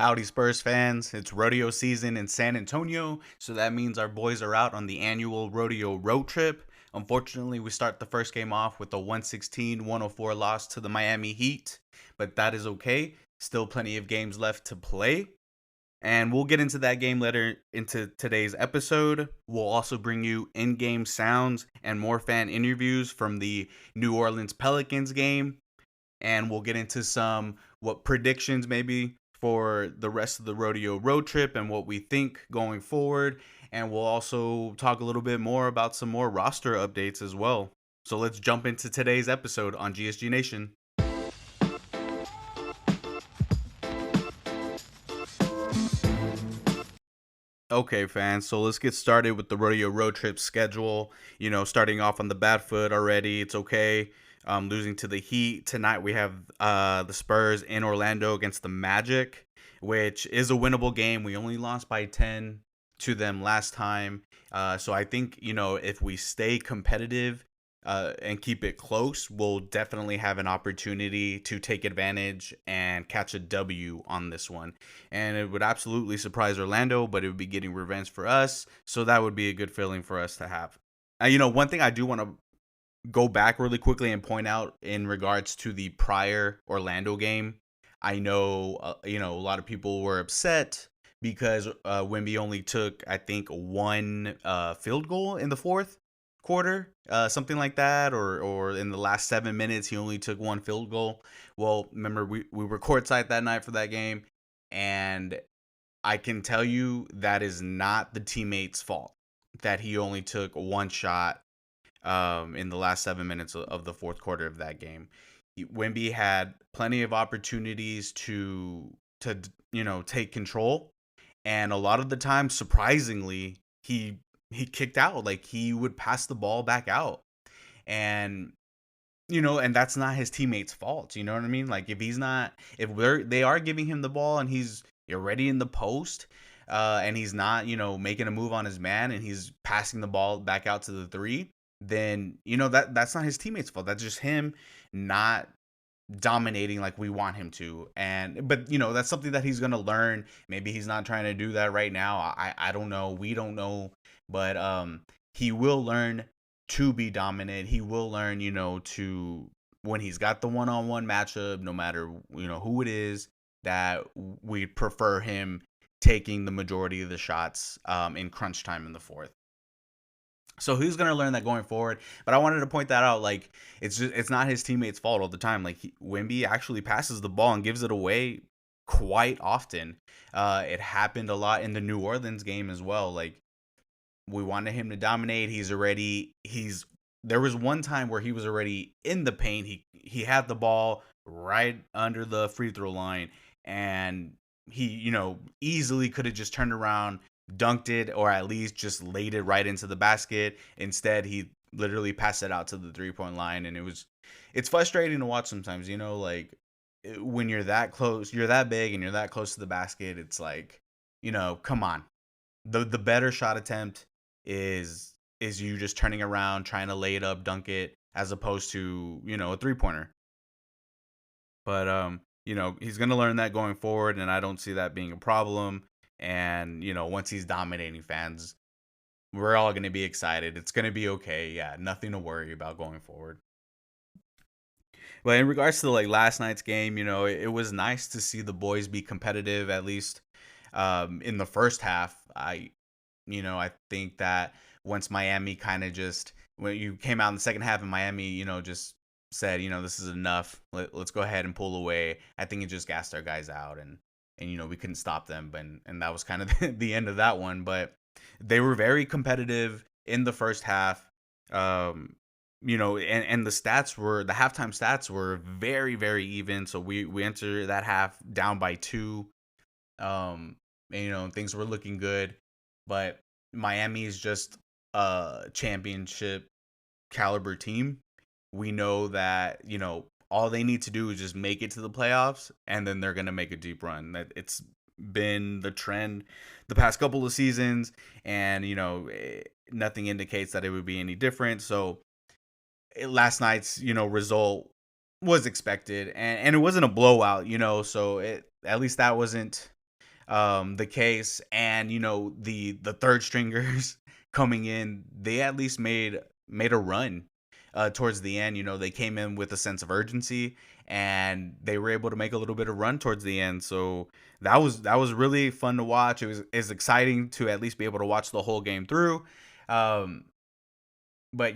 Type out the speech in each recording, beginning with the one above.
Howdy, Spurs fans. It's rodeo season in San Antonio, so that means our boys are out on the annual Rodeo Road Trip. Unfortunately, we start the first game off with a 116-104 loss to the Miami Heat, but that is okay. Still plenty of games left to play. And we'll get into that game later into today's episode. We'll also bring you in game sounds and more fan interviews from the New Orleans Pelicans game, and we'll get into some what predictions maybe for the rest of the rodeo road trip and what we think going forward. And we'll also talk a little bit more about some more roster updates as well. So let's jump into today's episode on GSG Nation. Okay, fans, so let's get started with the rodeo road trip schedule. Starting off on the bad foot already. It's okay. Losing to the Heat. Tonight we have the Spurs in Orlando against the Magic, which is a winnable game. We only lost by 10 to them last time. So I think, if we stay competitive and keep it close, we'll definitely have an opportunity to take advantage and catch a W on this one. And it would absolutely surprise Orlando, but it would be getting revenge for us. So that would be a good feeling for us to have. One thing I do want to go back really quickly and point out in regards to the prior Orlando game. I know, a lot of people were upset because Wemby only took, I think, one field goal in the fourth quarter, something like that, or in the last 7 minutes he only took one field goal. Well, remember we were courtside that night for that game, and I can tell you that is not the teammate's fault that he only took one shot in the last 7 minutes of the fourth quarter of that game. Wemby had plenty of opportunities to take control, and a lot of the time, surprisingly, he kicked out. Like, he would pass the ball back out, and and that's not his teammates' fault. You know what I mean? Like, if they are giving him the ball and he's already in the post, and he's not making a move on his man, and he's passing the ball back out to the three, then that's not his teammates' fault. That's just him not dominating like we want him to. But that's something that he's gonna learn. Maybe he's not trying to do that right now. I don't know. We don't know. But he will learn to be dominant. He will learn, to when he's got the one-on-one matchup, no matter who it is, that we prefer him taking the majority of the shots in crunch time in the fourth. So he's gonna learn that going forward. But I wanted to point that out. Like, it's not his teammates' fault all the time. Like, Wemby actually passes the ball and gives it away quite often. It happened a lot in the New Orleans game as well. Like, we wanted him to dominate. There was one time where he was already in the paint. He had the ball right under the free throw line, and he easily could have just turned around, dunked it, or at least just laid it right into the basket. Instead, he literally passed it out to the 3-point line, and it's frustrating to watch sometimes. Like, when you're that close, you're that big, and you're that close to the basket. It's like, come on. The better shot attempt is you just turning around, trying to lay it up, dunk it, as opposed to a 3-pointer. But he's gonna learn that going forward, and I don't see that being a problem. And once he's dominating, fans, we're all gonna be excited. It's gonna be okay. Yeah, nothing to worry about going forward. But in regards to like last night's game, it was nice to see the boys be competitive, at least in the first half. I think that once Miami kind of just, when you came out in the second half and Miami, just said, this is enough. Let's go ahead and pull away. I think it just gassed our guys out, and we couldn't stop them. And that was kind of the end of that one. But they were very competitive in the first half. And the halftime stats were very, very even. So we entered that half down by 2. And things were looking good. But Miami is just a championship caliber team. We know that, all they need to do is just make it to the playoffs, and then they're going to make a deep run. That it's been the trend the past couple of seasons, and, nothing indicates that it would be any different. So last night's, result was expected, and it wasn't a blowout, so at least that wasn't the case, and the third stringers coming in, they at least made a run towards the end. They came in with a sense of urgency, and they were able to make a little bit of run towards the end. So that was really fun to watch. It's exciting to at least be able to watch the whole game through. Um, but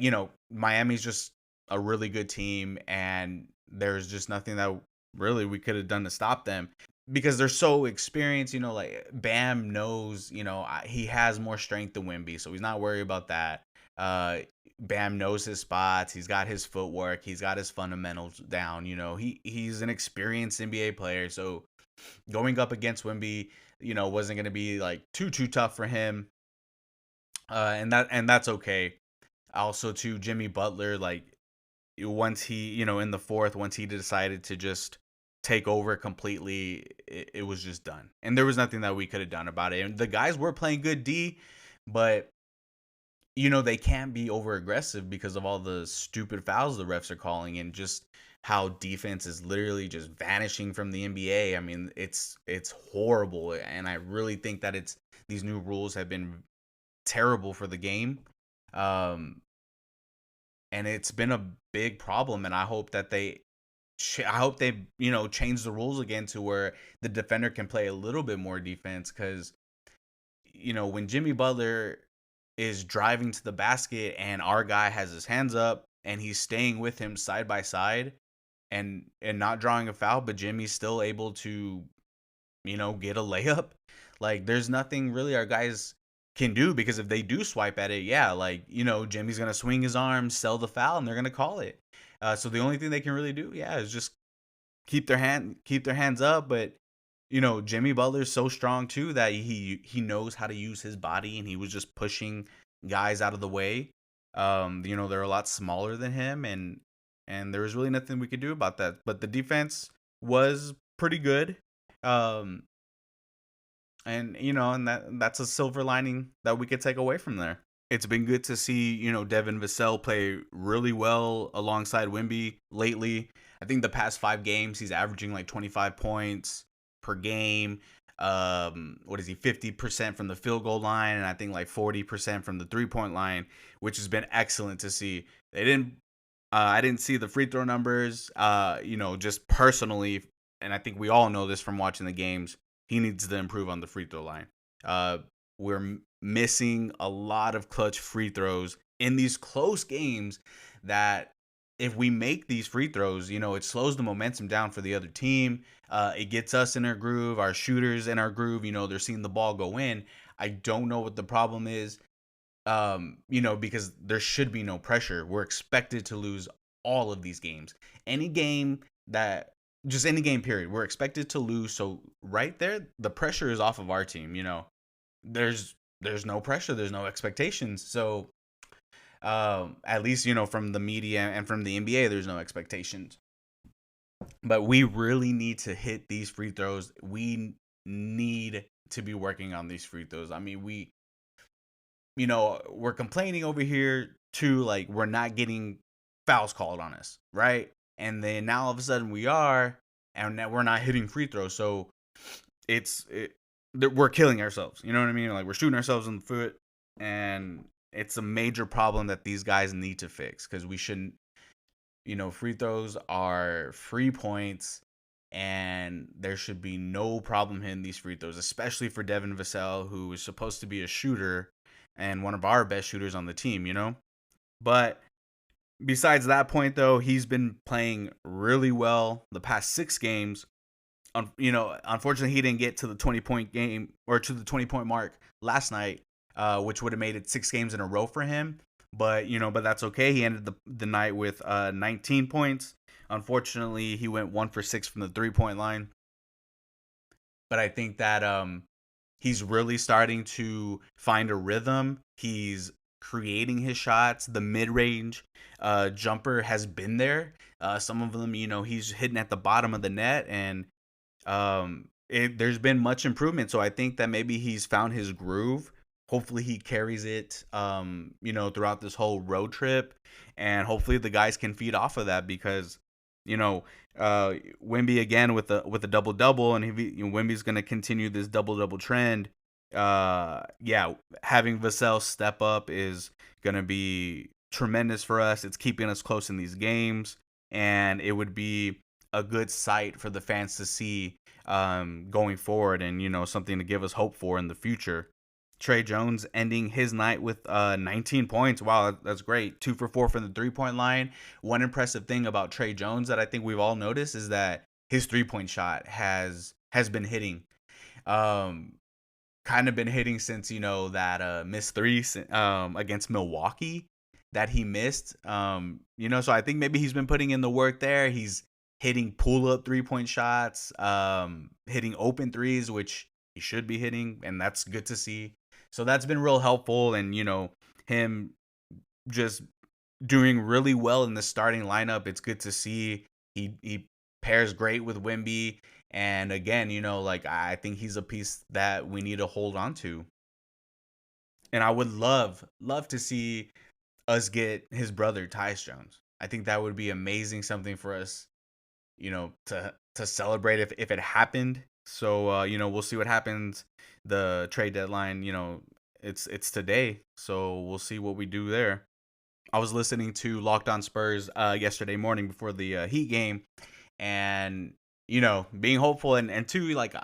Miami's just a really good team, and there's just nothing that really we could have done to stop them because they're so experienced. Like Bam knows, he has more strength than Wimby, so he's not worried about that. Uh, Bam knows his spots. He's got his footwork. He's got his fundamentals down. He's an experienced NBA player, so going up against Wimby, wasn't going to be like too tough for him. And that's okay. Also, to Jimmy Butler, like once he, in the fourth, once he decided to just take over completely, it was just done. And there was nothing that we could have done about it. And the guys were playing good D, but they can't be over aggressive because of all the stupid fouls the refs are calling and just how defense is literally just vanishing from the NBA. I mean, it's horrible, and I really think that it's these new rules have been terrible for the game. Um, and it's been a big problem. And I hope that they change the rules again to where the defender can play a little bit more defense. Because when Jimmy Butler is driving to the basket and our guy has his hands up and he's staying with him side by side and not drawing a foul, but Jimmy's still able to get a layup. Like, there's nothing really our guys can do, because if they do swipe at it, yeah, like, Jimmy's gonna swing his arms, sell the foul, and they're gonna call it. So the only thing they can really do, yeah, is just keep their hands up. But Jimmy Butler's so strong too that he knows how to use his body, and he was just pushing guys out of the way. They're a lot smaller than him, and there was really nothing we could do about that. But the defense was pretty good. Um, and that's a silver lining that we could take away from there. It's been good to see, Devin Vassell play really well alongside Wimby lately. I think the past 5 games he's averaging like 25 points per game. What is he, 50% from the field goal line, and I think like 40% from the 3-point line, which has been excellent to see. I didn't see the free throw numbers, just personally, and I think we all know this from watching the games. He needs to improve on the free throw line. We're missing a lot of clutch free throws in these close games that if we make these free throws, it slows the momentum down for the other team. It gets us in our groove, our shooters in our groove. They're seeing the ball go in. I don't know what the problem is, because there should be no pressure. We're expected to lose all of these games. Any game that just any game period, we're expected to lose. So right there, the pressure is off of our team. There's no pressure, there's no expectations. So at least from the media and from the NBA, there's no expectations. But we really need to hit these free throws. We need to be working on these free throws. I mean, we're complaining over here too, like we're not getting fouls called on us, right? And then now all of a sudden we are, and now we're not hitting free throws. So we're killing ourselves. You know what I mean? Like, we're shooting ourselves in the foot, and it's a major problem that these guys need to fix, because we shouldn't. Free throws are free points, and there should be no problem hitting these free throws, especially for Devin Vassell, who is supposed to be a shooter and one of our best shooters on the team. But besides that point, though, he's been playing really well the past 6 games. Unfortunately, he didn't get to the 20-point game or to the 20-point mark last night, which would have made it 6 games in a row for him. But that's okay. He ended the night with 19 points. Unfortunately, he went 1 for 6 from the 3-point line. But I think that he's really starting to find a rhythm. He's creating his shots. The mid-range jumper has been there. Some of them, he's hitting at the bottom of the net, and there's been much improvement. So I think that maybe he's found his groove. Hopefully he carries it, throughout this whole road trip, and hopefully the guys can feed off of that, because, You know, uh, Wemby again with a double double, and if Wemby's going to continue this double double trend. Yeah, having Vassell step up is going to be tremendous for us. It's keeping us close in these games, and it would be a good sight for the fans to see going forward, and something to give us hope for in the future. Trey Jones ending his night with 19 points. Wow, that's great. 2 for 4 from the 3-point line. One impressive thing about Trey Jones that I think we've all noticed is that his 3-point shot has been hitting. Um, Kind of been hitting since that missed three against Milwaukee that he missed. So I think maybe he's been putting in the work there. He's hitting pull up 3-point shots, hitting open threes, which he should be hitting, and that's good to see. So that's been real helpful, and him just doing really well in the starting lineup. It's good to see. He pairs great with Wimby, and again, like I think he's a piece that we need to hold on to. And I would love to see us get his brother Tyus Jones. I think that would be amazing, something for us, to celebrate if it happened. So we'll see what happens. The trade deadline, it's today, so we'll see what we do there. I was listening to Locked On Spurs yesterday morning before the Heat game, and being hopeful, and two, like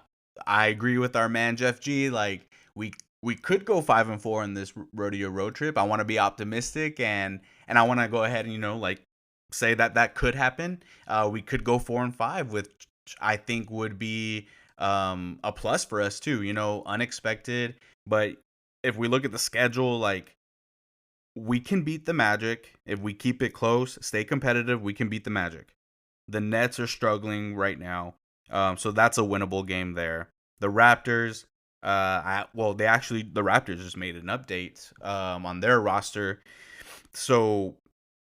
I agree with our man Jeff G. Like we could go 5-4 in this rodeo road trip. I want to be optimistic, and I want to go ahead and like say that could happen. We could go 4-5, which I think would be a plus for us too. Unexpected, but if we look at the schedule, like we can beat the Magic if we keep it close, stay competitive. We can beat the Magic. The Nets are struggling right now, so that's a winnable game there. The Raptors, the Raptors just made an update on their roster, so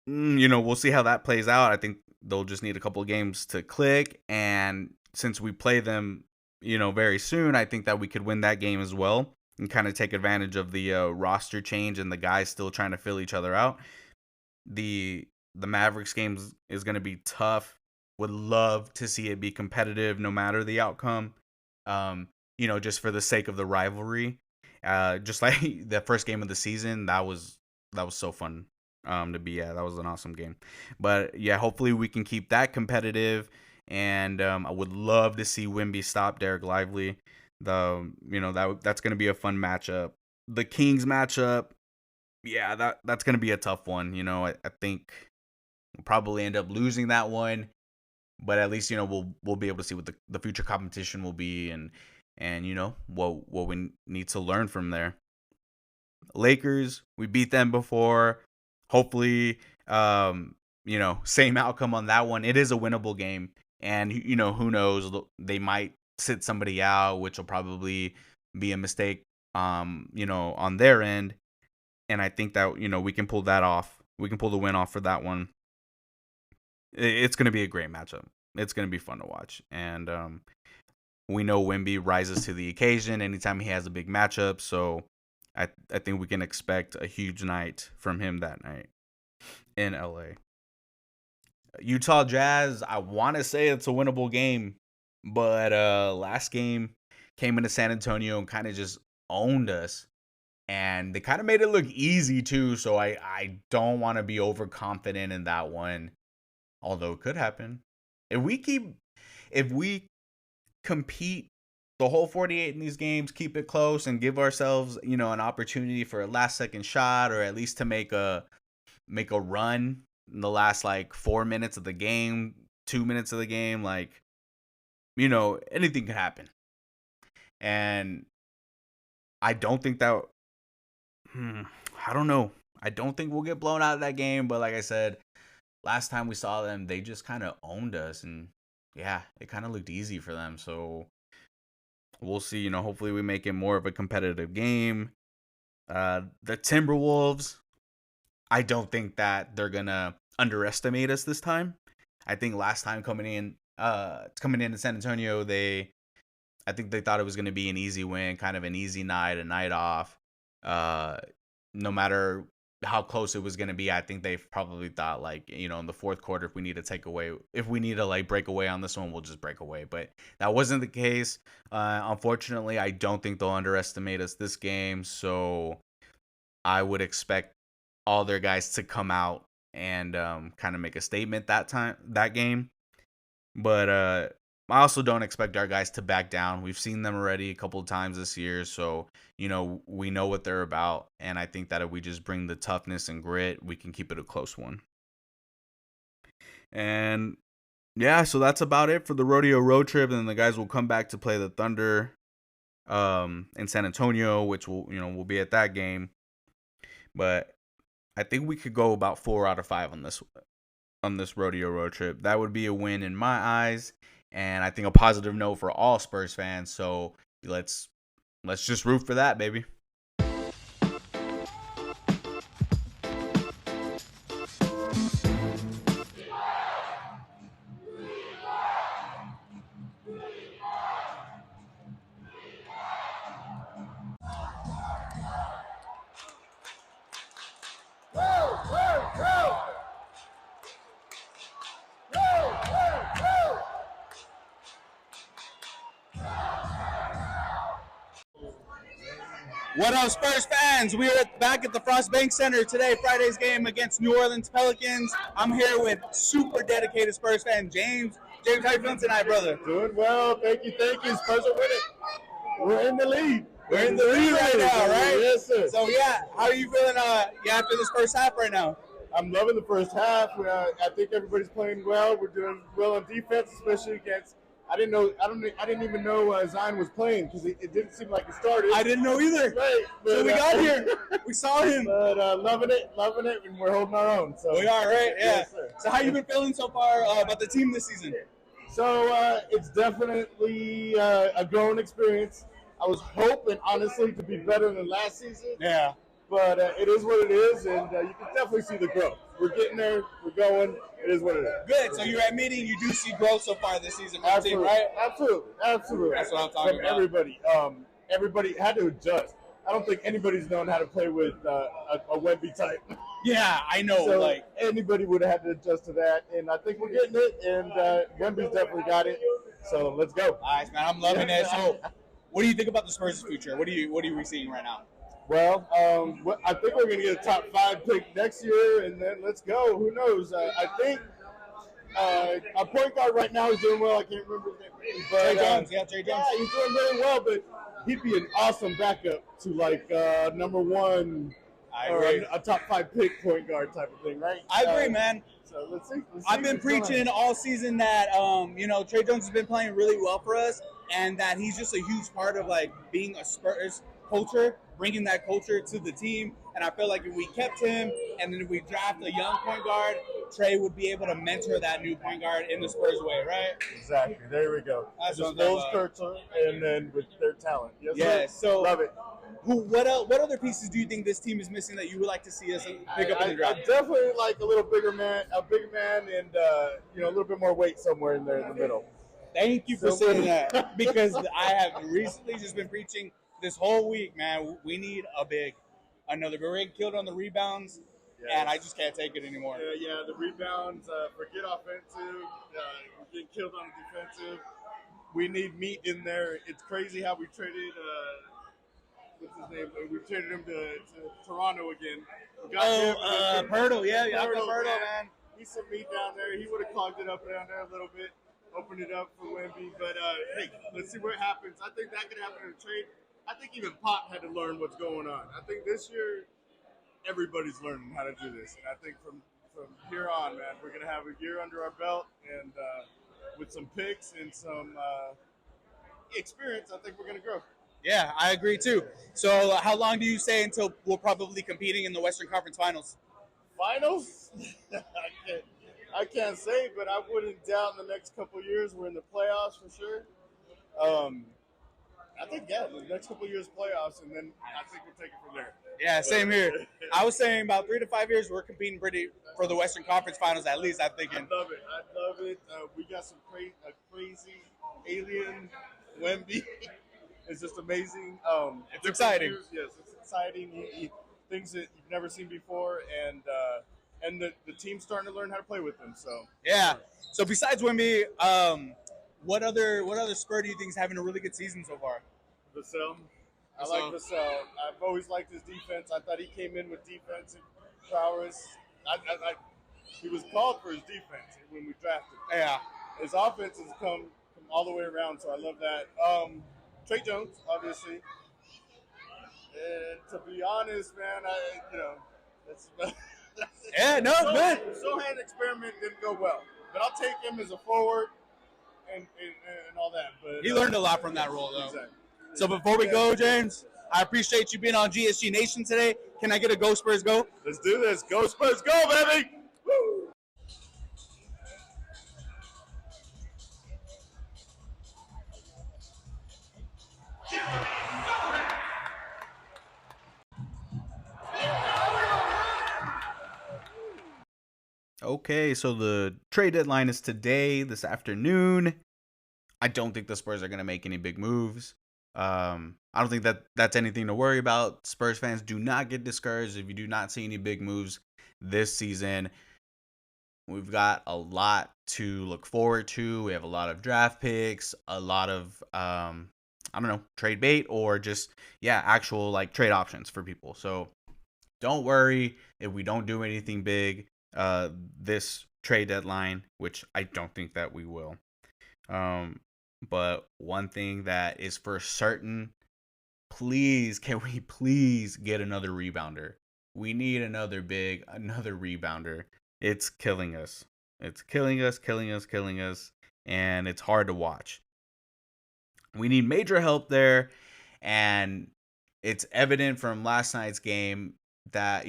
we'll see how that plays out. I think they'll just need a couple of games to click, and since we play them, very soon, I think that we could win that game as well and kind of take advantage of the roster change and the guys still trying to fill each other out. The Mavericks games is going to be tough. Would love to see it be competitive no matter the outcome. Just for the sake of the rivalry. Just like the first game of the season, that was so fun to be at. That was an awesome game. But yeah, hopefully we can keep that competitive, and I would love to see Wimby stop Derek Lively. That's going to be a fun matchup. The Kings matchup, yeah, that's going to be a tough one. I think we'll probably end up losing that one, but at least we'll be able to see what the future competition will be, and what we need to learn from there. Lakers, we beat them before. Hopefully, same outcome on that one. It is a winnable game, and who knows, they might sit somebody out, which will probably be a mistake on their end, and I think that we can pull that off. We can pull the win off for that one. It's going to be a great matchup. It's going to be fun to watch. And we know Wimby rises to the occasion anytime he has a big matchup. So I think we can expect a huge night from him that night in LA. Utah Jazz, I want to say it's a winnable game, but last game came into San Antonio and kind of just owned us. And they kind of made it look easy too, so I don't want to be overconfident in that one. Although it could happen. If we compete the whole 48 in these games, keep it close, and give ourselves, an opportunity for a last second shot, or at least to make a run in the last like 4 minutes of the game, 2 minutes of the game, like anything could happen. And I don't think that. I don't know. I don't think we'll get blown out of that game, but like I said, last time we saw them, they just kind of owned us, and yeah, it kind of looked easy for them. So we'll see. Hopefully we make it more of a competitive game. The Timberwolves, I don't think that they're gonna underestimate us this time. I think last time coming in to San Antonio, I think they thought it was gonna be an easy win, kind of an easy night, a night off. Uh, no matter how close it was going to be. I think they probably thought like, in the fourth quarter, if we need to like break away on this one, we'll just break away. But that wasn't the case. Unfortunately, I don't think they'll underestimate us this game. So I would expect all their guys to come out and kind of make a statement that game. But I also don't expect our guys to back down. We've seen them already a couple of times this year, so we know what they're about, and I think that if we just bring the toughness and grit, we can keep it a close one. And yeah, so that's about it for the rodeo road trip, and then the guys will come back to play the Thunder in San Antonio, which we'll be at that game. But I think we could go about 4 out of 5 on this rodeo road trip. That would be a win in my eyes, and I think a positive note for all Spurs fans. So let's just root for that, baby. What up, Spurs fans? We are back at the Frost Bank Center today, Friday's game against New Orleans Pelicans. I'm here with super dedicated Spurs fan, James. James, how you feeling tonight, brother? Doing well. Thank you. Spurs are winning. We're in the lead. We're in the lead right now, right? Yes, sir. So, yeah, how are you feeling after this first half right now? I'm loving the first half. I think everybody's playing well. We're doing well on defense, especially against. I didn't even know Zion was playing because it didn't seem like it started. I didn't know either. Right. But, so we got here. We saw him. But loving it, and we're holding our own. So we are, right? Yeah. Yes, sir. So how you been feeling so far about the team this season? So it's definitely a growing experience. I was hoping, honestly, to be better than last season. Yeah. But it is what it is, and you can definitely see the growth. We're getting there. We're going. It is what it is. Good. So you're admitting you do see growth so far this season, Absolutely. right? Absolutely. That's what I'm talking about. Everybody. Everybody had to adjust. I don't think anybody's known how to play with a Wemby type. Yeah, I know. So anybody would have had to adjust to that, and I think we're getting it. And Wemby's definitely got it. So let's go. Nice, man. I'm loving it. So, what do you think about the Spurs' future? What are you seeing right now? Well, I think we're going to get a top 5 pick next year, and then let's go. Who knows? I think our point guard right now is doing well. I can't remember his name. Trey Jones. Yeah, he's doing really well, but he'd be an awesome backup to number 1 or a top 5 pick point guard type of thing, right? I agree, man. So let's see. I've been preaching all season that Trey Jones has been playing really well for us, and that he's just a huge part of being a Spurs culture, bringing that culture to the team. And I feel like if we kept him and then we draft a young point guard, Trey would be able to mentor that new point guard in the Spurs way, right? Exactly. There we go. That's just those culture and then with their talent. Yes, yeah. So love it. What other pieces do you think this team is missing that you would like to see us pick up in the draft? I definitely like a little bigger man, and a little bit more weight somewhere in there in the middle. Thank you for saying that, because I have recently just been preaching this whole week, man. We need another big. We're getting killed on the rebounds, and I just can't take it anymore. Yeah, the rebounds. Forget offensive. We're getting killed on the defensive. We need meat in there. It's crazy how we traded. What's his name? We traded him to Toronto again. Pirtle. Yeah, Pirtle, man. He's some meat down there. He would have clogged it up down there a little bit, opened it up for Wemby. But hey, let's see what happens. I think that could happen in a trade. I think even Pop had to learn what's going on. I think this year everybody's learning how to do this, and I think from here on, man, we're gonna have a year under our belt, and with some picks and some experience, I think we're gonna grow. Yeah, I agree too. So how long do you say until we're probably competing in the Western Conference Finals? Finals? I can't say, but I wouldn't doubt in the next couple of years we're in the playoffs for sure. I think, the next couple of years playoffs, and then I think we'll take it from there. Yeah, same here. I was saying about 3 to 5 years, we're competing for the Western Conference Finals at least, I'm thinking. I love it. We got some crazy alien Wemby. It's just amazing. It's exciting. Yes, it's exciting. things that you've never seen before, and the team's starting to learn how to play with them. So Yeah. So besides Wimby, what other Spur do you think is having a really good season so far? Vassell, I like Vassell. I've always liked his defense. I thought he came in with defensive prowess. He was called for his defense when we drafted him. Yeah. His offense has come all the way around, so I love that. Trey Jones, obviously. And to be honest, man, that's Yeah. No, it's good. Sohan experiment didn't go well, but I'll take him as a forward and all that. But He learned a lot from that role, though. Exactly. So before we go, James, I appreciate you being on GSG Nation today. Can I get a Go Spurs Go? Let's do this. Go Spurs, go, baby! Woo! Okay, so the trade deadline is today, this afternoon. I don't think the Spurs are going to make any big moves. I don't think that that's anything to worry about. Spurs fans, do not get discouraged if you do not see any big moves this season. We've got a lot to look forward to. We have a lot of draft picks, a lot of I don't know, trade bait, or just actual like trade options for people. So don't worry if we don't do anything big this trade deadline, which I don't think that we will. But one thing that is for certain, please, can we please get another rebounder? We need another rebounder. It's killing us. It's killing us, and it's hard to watch. We need major help there, and it's evident from last night's game that,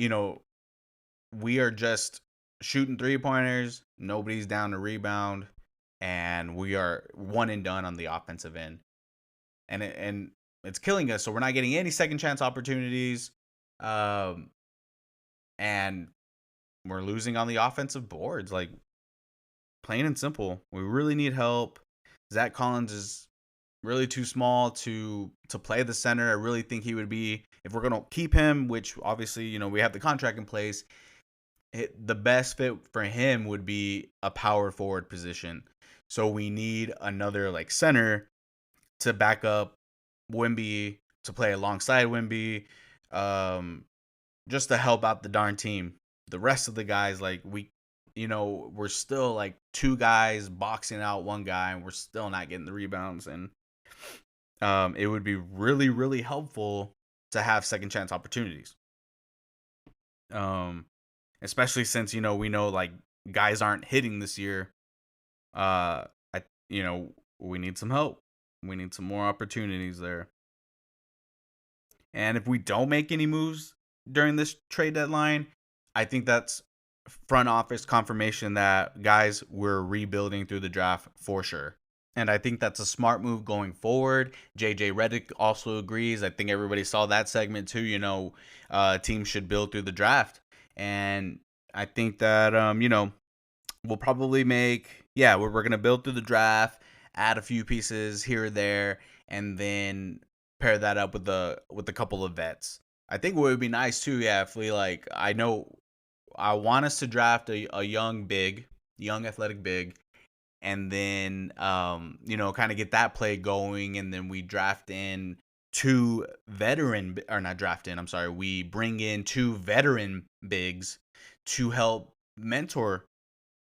we are just shooting 3-pointers. Nobody's down to rebound, and we are one and done on the offensive end. And it's killing us. So we're not getting any second chance opportunities. And we're losing on the offensive boards. Like, plain and simple. We really need help. Zach Collins is really too small to play the center. I really think he would be, if we're going to keep him, which obviously, we have the contract in place, the best fit for him would be a power forward position. So we need another like center to back up Wimby, to play alongside Wimby, just to help out the darn team. The rest of the guys, like we're still like two guys boxing out one guy, and we're still not getting the rebounds. And it would be really, really helpful to have second chance opportunities. Especially since, we know like guys aren't hitting this year. We need some help. We need some more opportunities there. And if we don't make any moves during this trade deadline, I think that's front office confirmation that, guys, we're rebuilding through the draft for sure. And I think that's a smart move going forward. JJ Redick also agrees. I think everybody saw that segment too. Teams should build through the draft. And I think that, we'll probably we're going to build through the draft, add a few pieces here or there, and then pair that up with a couple of vets. I think what would be nice too, if we I want us to draft a young athletic big, and then, kind of get that play going, and then we we bring in two veteran bigs to help mentor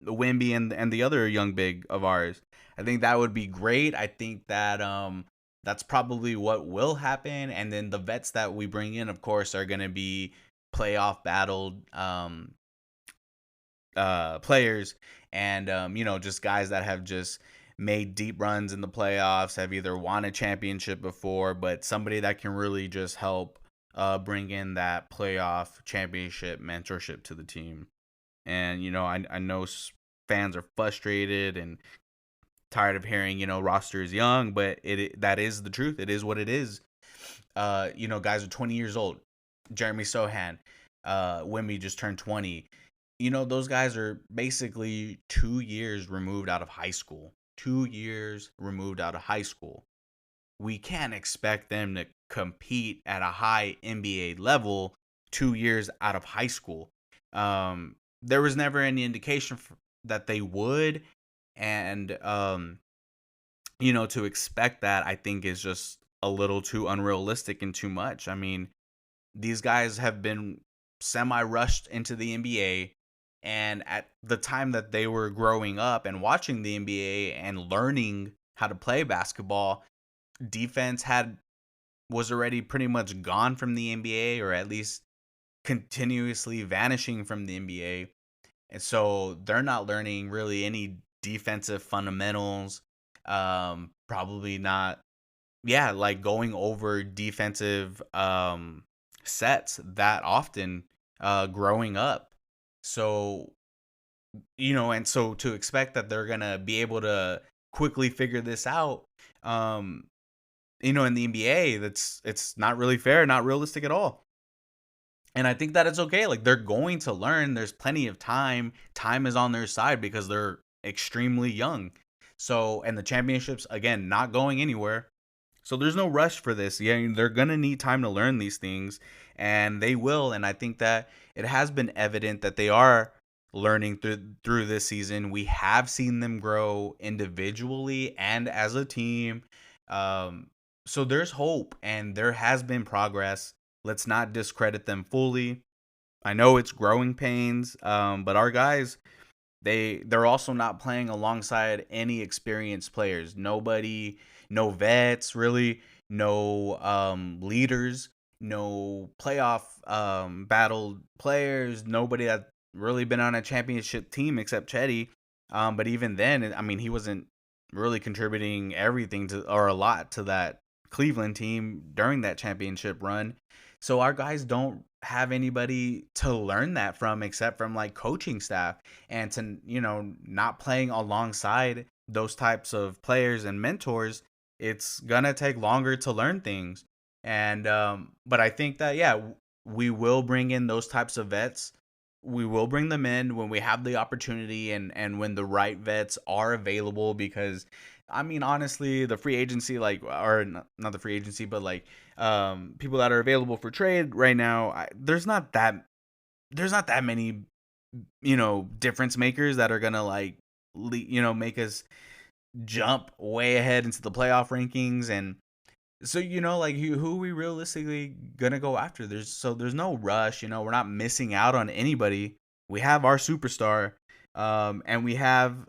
the Wimby and the other young big of ours. I think that would be great. I think that that's probably what will happen. And then the vets that we bring in, of course, are going to be playoff battled players, and just guys that have just made deep runs in the playoffs, have either won a championship before, but somebody that can really just help bring in that playoff championship mentorship to the team. And I know fans are frustrated and tired of hearing roster is young, but that is the truth. It is what it is. Guys are 20 years old. Jeremy Sohan, Wimby just turned 20. Those guys are basically 2 years removed out of high school. 2 years removed out of high school. We can't expect them to compete at a high NBA level 2 years out of high school. There was never any indication that they would, and to expect that, I think, is just a little too unrealistic and too much. I mean, these guys have been semi rushed into the NBA. And at the time that they were growing up and watching the NBA and learning how to play basketball, defense was already pretty much gone from the NBA, or at least continuously vanishing from the NBA. And so they're not learning really any defensive fundamentals. Probably not, yeah, like going over defensive sets that often growing up. So, and so to expect that they're gonna be able to quickly figure this out, um, in the NBA, it's not really fair, not realistic at all. And I think that it's okay. Like, they're going to learn. There's plenty of time. Time is on their side because they're extremely young. So, and the championships, again, not going anywhere. So there's no rush for this. Yeah, they're gonna need time to learn these things, and they will. And I think that it has been evident that they are learning through this season. We have seen them grow individually and as a team. Um, so there's hope, and there has been progress. Let's not discredit them fully. I know it's growing pains, but our guys, they're also not playing alongside any experienced players. Nobody, no vets really, no leaders, no playoff battled players. Nobody that really been on a championship team except Chetty. But even then, I mean, he wasn't really contributing everything to, or a lot to, that Cleveland team during that championship run. So our guys don't have anybody to learn that from except from like coaching staff, and to not playing alongside those types of players and mentors, it's gonna take longer to learn things. And but I think that, yeah, we will bring in those types of vets. We will bring them in when we have the opportunity, and when the right vets are available, because I mean, honestly, the free agency, like, or not the free agency, but like people that are available for trade right now, there's not that many difference makers that are gonna like make us jump way ahead into the playoff rankings. And so, like, who are we realistically gonna go after? There's no rush. We're not missing out on anybody. We have our superstar, and we have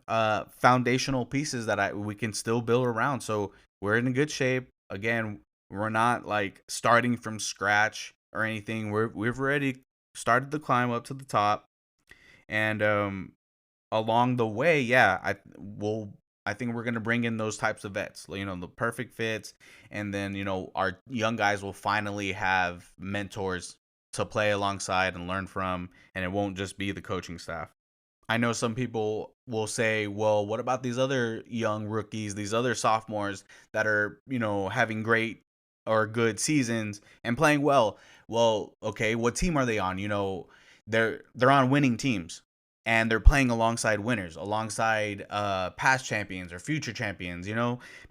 foundational pieces that we can still build around. So we're in a good shape. Again, we're not like starting from scratch or anything. We've already started the climb up to the top. And along the way, yeah, I think we're gonna bring in those types of vets, the perfect fits, and then our young guys will finally have mentors to play alongside and learn from, and it won't just be the coaching staff. I know some people will say, well, what about these other young rookies, these other sophomores that are, having great or good seasons and playing well? Well, okay, what team are they on? They're on winning teams, and they're playing alongside winners, alongside past champions or future champions,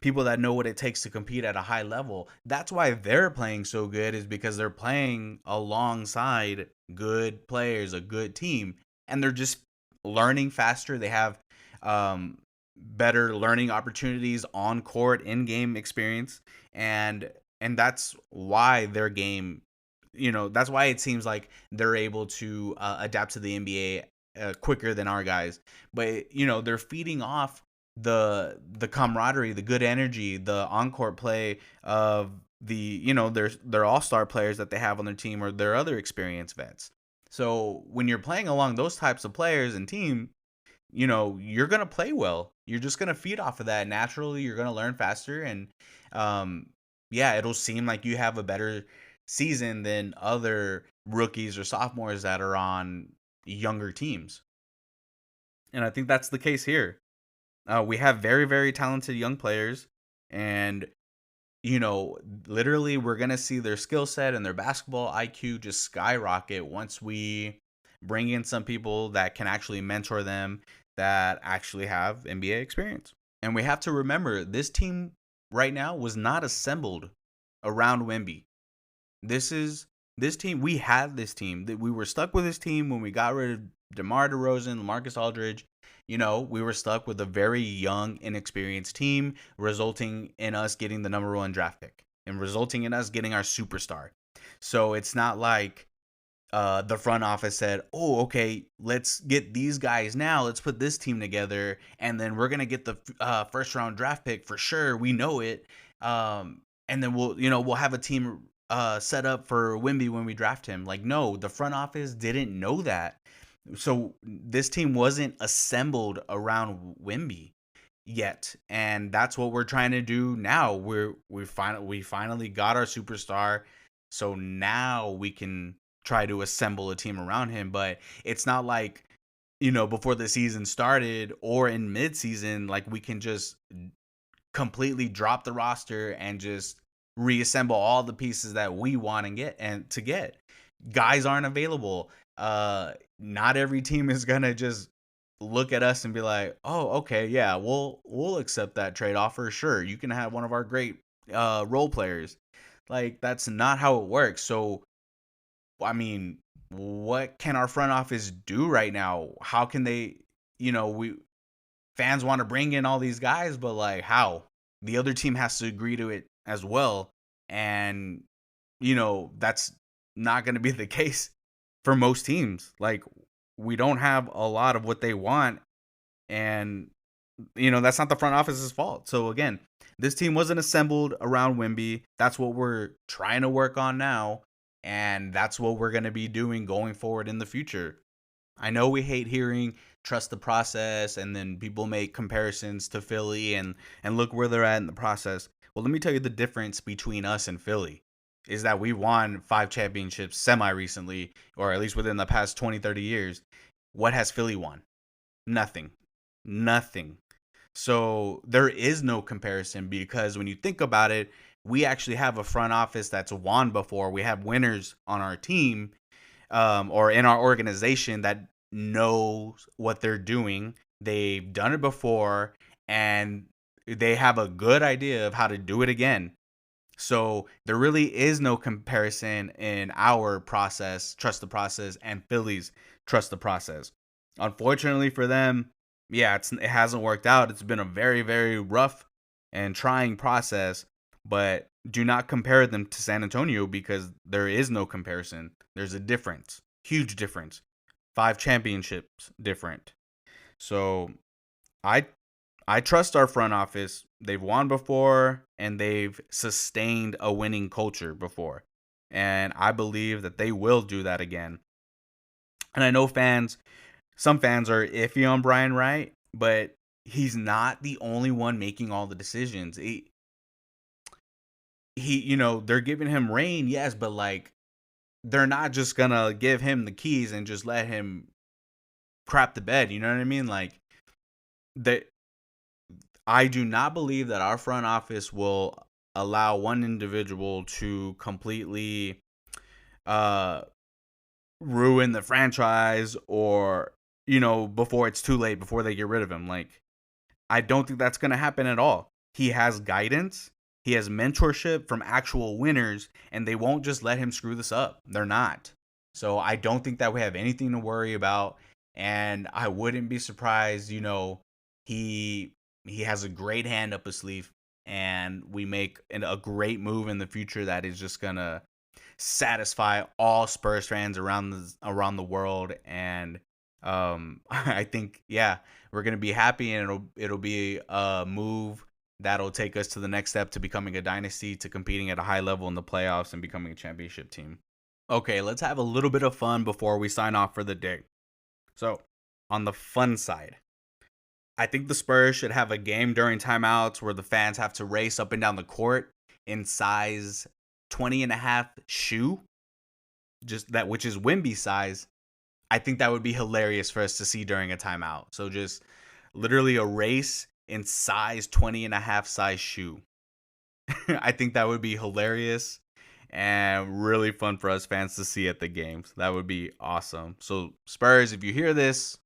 people that know what it takes to compete at a high level. That's why they're playing so good, is because they're playing alongside good players, a good team, and they're just learning faster. They have better learning opportunities on court, in game experience, and that's why their game, that's why it seems like they're able to adapt to the NBA quicker than our guys. But they're feeding off the camaraderie, the good energy, the on-court play of the their all-star players that they have on their team, or their other experienced vets. So when you're playing along those types of players and team, you're gonna play well. You're just gonna feed off of that naturally. You're gonna learn faster, and um, yeah, it'll seem like you have a better season than other rookies or sophomores that are on younger teams. And I think that's the case here. We have very, very talented young players, and literally, we're gonna see their skill set and their basketball IQ just skyrocket once we bring in some people that can actually mentor them, that actually have NBA experience. And we have to remember, this team right now was not assembled around Wemby. This is This team, we had this team. That we were stuck with this team when we got rid of DeMar DeRozan, LaMarcus Aldridge. We were stuck with a very young, inexperienced team, resulting in us getting the number one draft pick and resulting in us getting our superstar. So it's not like the front office said, "Oh, okay, let's get these guys now. Let's put this team together, and then we're gonna get the first round draft pick for sure. We know it, and then we'll have a team set up for Wimby when we draft him." Like, no, the front office didn't know that, so this team wasn't assembled around Wimby yet, and that's what we're trying to do now. We finally got our superstar, so now we can try to assemble a team around him. But it's not like, before the season started or in mid-season, like we can just completely drop the roster and just reassemble all the pieces that we want and to get guys aren't available. Not every team is gonna just look at us and be like, "Oh, okay, yeah, we'll accept that trade offer. Sure, you can have one of our great role players." Like, that's not how it works. So I mean, what can our front office do right now? How can they, we fans want to bring in all these guys, but like, how? The other team has to agree to it as well. And, that's not going to be the case for most teams. Like, we don't have a lot of what they want. And, that's not the front office's fault. So, again, this team wasn't assembled around Wimby. That's what we're trying to work on now. And that's what we're going to be doing going forward in the future. I know we hate hearing trust the process, and then people make comparisons to Philly and look where they're at in the process. Well, let me tell you the difference between us and Philly is that we won 5 championships semi recently, or at least within the past 20-30 years. What has Philly won? Nothing. Nothing. So there is no comparison, because when you think about it, we actually have a front office that's won before. We have winners on our team, or in our organization, that knows what they're doing. They've done it before, and they have a good idea of how to do it again. So there really is no comparison in our process, trust the process, and Philly's trust the process. Unfortunately for them, yeah, it hasn't worked out. It's been a very, very rough and trying process, but do not compare them to San Antonio, because there is no comparison. There's a difference, huge difference. 5 championships different. So I I trust our front office. They've won before, and they've sustained a winning culture before. And I believe that they will do that again. And I know some fans are iffy on Brian Wright, but he's not the only one making all the decisions. They're giving him reign, yes, but like, they're not just gonna give him the keys and just let him crap the bed. You know what I mean? Like, that I do not believe that our front office will allow one individual to completely uh ruin the franchise, or before it's too late, before they get rid of him. Like, I don't think that's going to happen at all. He has guidance, he has mentorship from actual winners, and they won't just let him screw this up. They're not. So I don't think that we have anything to worry about, and I wouldn't be surprised, he he has a great hand up his sleeve, and we make a great move in the future that is just going to satisfy all Spurs fans around the world. And I think, yeah, we're gonna be happy, and it'll be a move that'll take us to the next step, to becoming a dynasty, to competing at a high level in the playoffs, and becoming a championship team. Okay, let's have a little bit of fun before we sign off for the day. So, on the fun side, I think the Spurs should have a game during timeouts where the fans have to race up and down the court in size 20 and a half shoe, just that, which is Wimby size. I think that would be hilarious for us to see during a timeout. So just literally a race in size 20 and a half size shoe. I think that would be hilarious and really fun for us fans to see at the games. That would be awesome. So Spurs, if you hear this,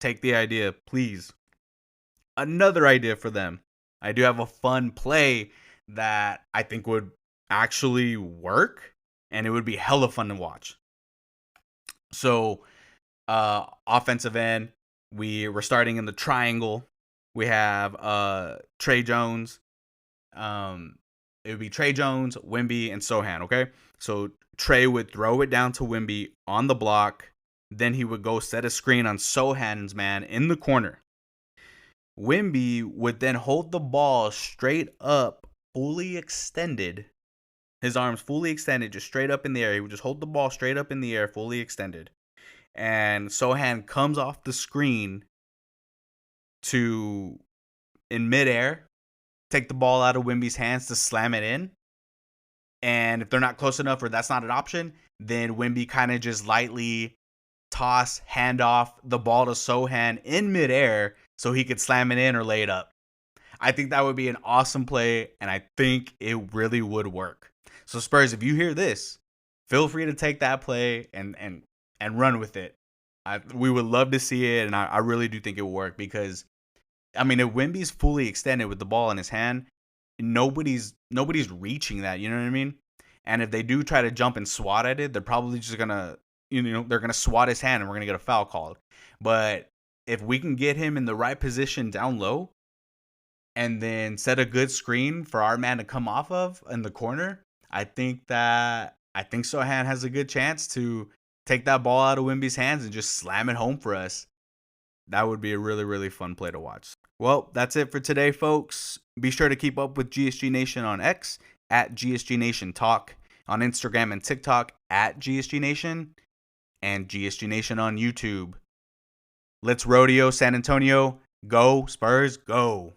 take the idea, please. Another idea for them. I do have a fun play that I think would actually work. and it would be hella fun to watch. So, offensive end, we're starting in the triangle. We have Trey Jones. It would be Trey Jones, Wemby, and Sohan. Okay, so Trey would throw it down to Wemby on the block. Then he would go set a screen on Sohan's man in the corner. Wemby would then hold the ball straight up, fully extended. His arms fully extended, just straight up in the air. He would just hold the ball straight up in the air, fully extended. And Sohan comes off the screen to, in midair, take the ball out of Wemby's hands to slam it in. And if they're not close enough or that's not an option, then Wemby kind of just lightly hand off the ball to Sohan in midair so he could slam it in or lay it up. I think that would be an awesome play, and I think it really would work. So Spurs, if you hear this, feel free to take that play and run with it. We would love to see it, and I really do think it will work because, I mean, if Wemby's fully extended with the ball in his hand, nobody's reaching that. You know what I mean? And if they do try to jump and swat at it, they're probably just gonna, they're gonna swat his hand, and we're gonna get a foul called. But if we can get him in the right position down low, and then set a good screen for our man to come off of in the corner, I think Sohan has a good chance to take that ball out of Wemby's hands and just slam it home for us. That would be a really, really fun play to watch. Well, that's it for today, folks. Be sure to keep up with GSG Nation on X at GSG Nation Talk, on Instagram and TikTok at GSG Nation, and GSG Nation on YouTube. Let's rodeo San Antonio. Go Spurs, go.